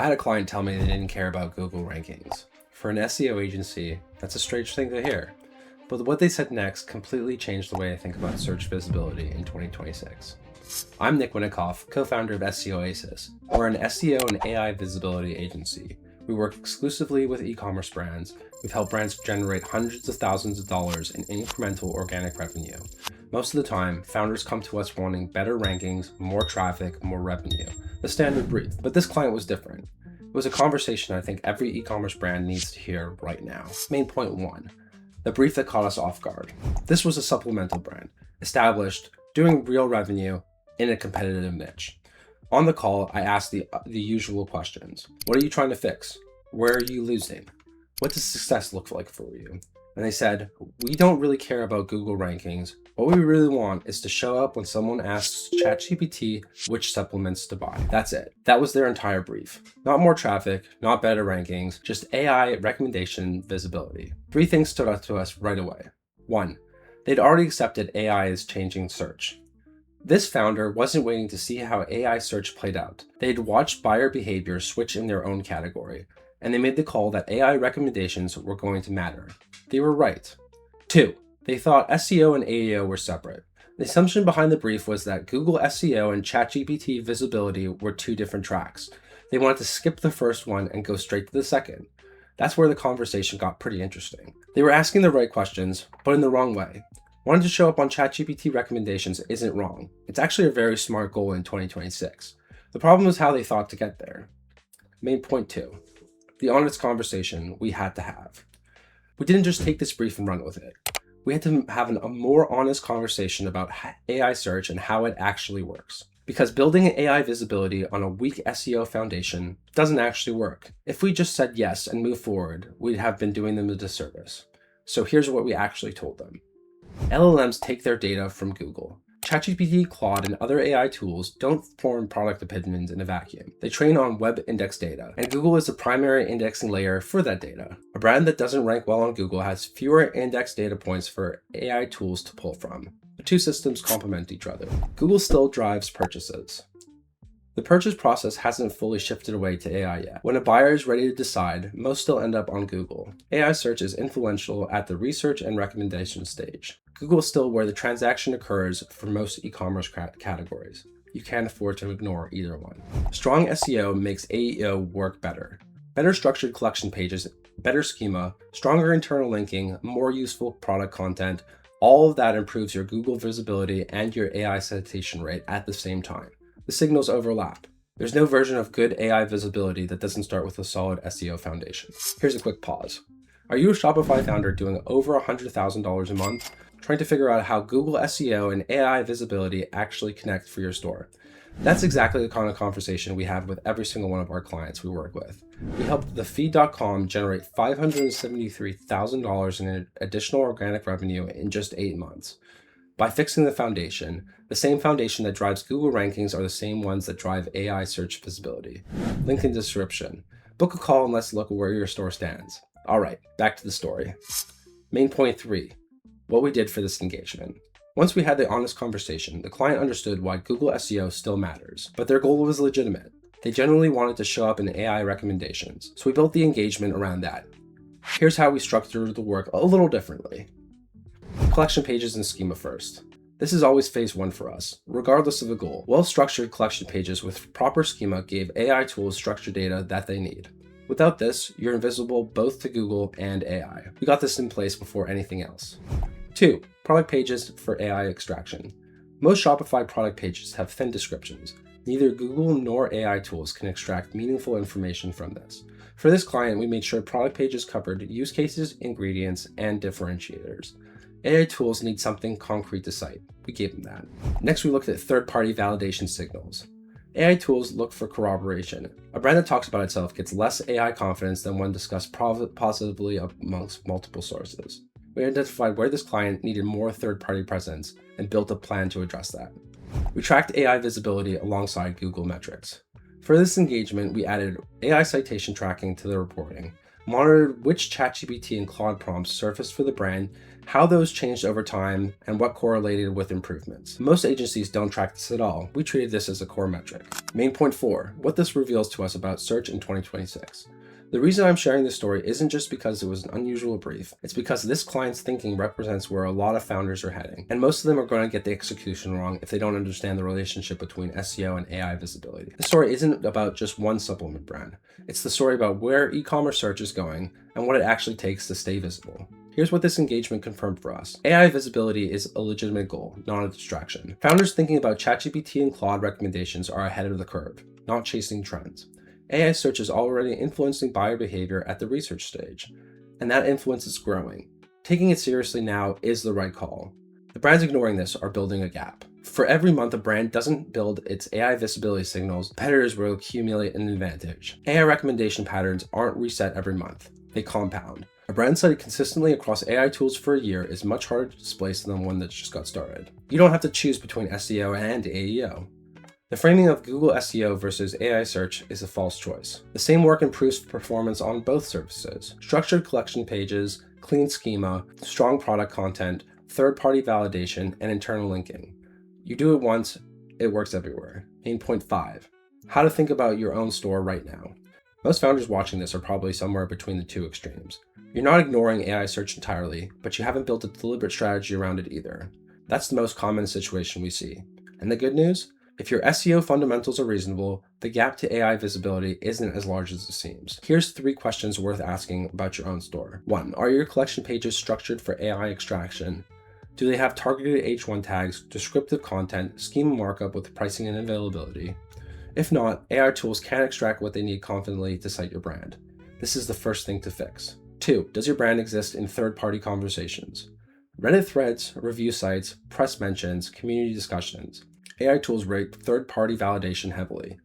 I had a client tell me they didn't care about Google rankings. For an SEO agency, that's a strange thing to hear. But what they said next completely changed the way I think about search visibility in 2026. I'm Nick Winikoff, co-founder of SEOasis. We're an SEO and AI visibility agency. We work exclusively with e-commerce brands. We've helped brands generate hundreds of thousands of dollars in incremental organic revenue. Most of the time, founders come to us wanting better rankings, more traffic, more revenue. The standard brief. But this client was different. It was a conversation I think every e-commerce brand needs to hear right now. Main point 1. The brief that caught us off guard. This was a supplemental brand, established, doing real revenue in a competitive niche. On the call, I asked the usual questions. What are you trying to fix? Where are you losing? What does success look like for you? And they said, we don't really care about Google rankings. What we really want is to show up when someone asks ChatGPT which supplements to buy. That's it. That was their entire brief. Not more traffic, not better rankings, just AI recommendation visibility. 3 things stood out to us right away. 1, they'd already accepted AI is changing search. This founder wasn't waiting to see how AI search played out. They'd watched buyer behavior switch in their own category, and they made the call that AI recommendations were going to matter. They were right. 2, they thought SEO and AEO were separate. The assumption behind the brief was that Google SEO and ChatGPT visibility were 2 different tracks. They wanted to skip the first one and go straight to the second. That's where the conversation got pretty interesting. They were asking the right questions, but in the wrong way. Wanting to show up on ChatGPT recommendations isn't wrong. It's actually a very smart goal in 2026. The problem was how they thought to get there. Main point 2. The honest conversation we had to have. We didn't just take this brief and run with it. We had to have a more honest conversation about AI search and how it actually works. Because building AI visibility on a weak SEO foundation doesn't actually work. If we just said yes and moved forward, we'd have been doing them a disservice. So here's what we actually told them. LLMs take their data from Google. ChatGPT, Claude, and other AI tools don't form product opinions in a vacuum. They train on web index data, and Google is the primary indexing layer for that data. A brand that doesn't rank well on Google has fewer index data points for AI tools to pull from. The 2 systems complement each other. Google still drives purchases. The purchase process hasn't fully shifted away to AI yet. When a buyer is ready to decide, most still end up on Google. AI search is influential at the research and recommendation stage. Google is still where the transaction occurs for most e-commerce categories. You can't afford to ignore either one. Strong SEO makes AEO work better. Better structured collection pages, better schema, stronger internal linking, more useful product content, all of that improves your Google visibility and your AI citation rate at the same time. The signals overlap. There's no version of good AI visibility that doesn't start with a solid SEO foundation. Here's a quick pause. Are you a Shopify founder doing over $100,000 a month, trying to figure out how Google SEO and AI visibility actually connect for your store? That's exactly the kind of conversation we have with every single one of our clients we work with. We helped TheFeed.com generate $573,000 in additional organic revenue in just 8 months. By fixing the foundation, the same foundation that drives Google rankings are the same ones that drive AI search visibility. Link in description. Book a call and let's look at where your store stands. All right, back to the story. Main point 3, what we did for this engagement. Once we had the honest conversation, the client understood why Google SEO still matters, but their goal was legitimate. They generally wanted to show up in AI recommendations, so we built the engagement around that. Here's how we structured the work a little differently. Collection pages and schema first. This is always phase 1 for us, regardless of the goal. Well-structured collection pages with proper schema gave AI tools structured data that they need. Without this, you're invisible both to Google and AI. We got this in place before anything else. 2, product pages for AI extraction. Most Shopify product pages have thin descriptions. Neither Google nor AI tools can extract meaningful information from this. For this client, we made sure product pages covered use cases, ingredients, and differentiators. AI tools need something concrete to cite. We gave them that. Next, we looked at third-party validation signals. AI tools look for corroboration. A brand that talks about itself gets less AI confidence than one discussed positively amongst multiple sources. We identified where this client needed more third-party presence and built a plan to address that. We tracked AI visibility alongside Google metrics. For this engagement, we added AI citation tracking to the reporting, monitored which ChatGPT and Claude prompts surfaced for the brand, how those changed over time, and what correlated with improvements. Most agencies don't track this at all. We treated this as a core metric. Main point 4, what this reveals to us about search in 2026. The reason I'm sharing this story isn't just because it was an unusual brief, it's because this client's thinking represents where a lot of founders are heading, and most of them are going to get the execution wrong if they don't understand the relationship between SEO and AI visibility. This story isn't about just one supplement brand. It's the story about where e-commerce search is going and what it actually takes to stay visible. Here's what this engagement confirmed for us. AI visibility is a legitimate goal, not a distraction. Founders thinking about ChatGPT and Claude recommendations are ahead of the curve, not chasing trends. AI search is already influencing buyer behavior at the research stage, and that influence is growing. Taking it seriously now is the right call. The brands ignoring this are building a gap. For every month a brand doesn't build its AI visibility signals, competitors will accumulate an advantage. AI recommendation patterns aren't reset every month, they compound. A brand studied consistently across AI tools for a year is much harder to displace than one that just got started. You don't have to choose between SEO and AEO. The framing of Google SEO versus AI search is a false choice. The same work improves performance on both surfaces. Structured collection pages, clean schema, strong product content, third-party validation, and internal linking. You do it once, it works everywhere. Main point 5, how to think about your own store right now. Most founders watching this are probably somewhere between the two extremes. You're not ignoring AI search entirely, but you haven't built a deliberate strategy around it either. That's the most common situation we see. And the good news? If your SEO fundamentals are reasonable, the gap to AI visibility isn't as large as it seems. Here's 3 questions worth asking about your own store. 1. Are your collection pages structured for AI extraction? Do they have targeted H1 tags, descriptive content, schema markup with pricing and availability? If not, AI tools can't extract what they need confidently to cite your brand. This is the first thing to fix. 2. Does your brand exist in third-party conversations? Reddit threads, review sites, press mentions, community discussions. AI tools rate third-party validation heavily.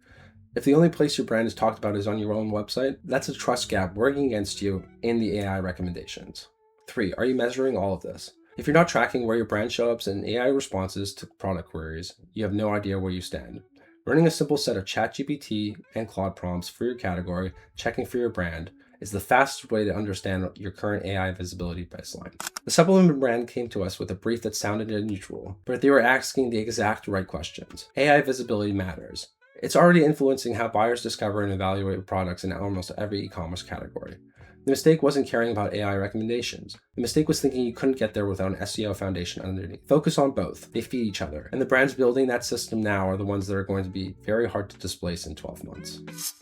If the only place your brand is talked about is on your own website, that's a trust gap working against you in the AI recommendations. 3. Are you measuring all of this? If you're not tracking where your brand shows up in AI responses to product queries, you have no idea where you stand. Running a simple set of ChatGPT and Claude prompts for your category, checking for your brand, is the fastest way to understand your current AI visibility baseline. The supplement brand came to us with a brief that sounded unusual, but they were asking the exact right questions. AI visibility matters. It's already influencing how buyers discover and evaluate products in almost every e-commerce category. The mistake wasn't caring about AI recommendations. The mistake was thinking you couldn't get there without an SEO foundation underneath. Focus on both. They feed each other. And the brands building that system now are the ones that are going to be very hard to displace in 12 months.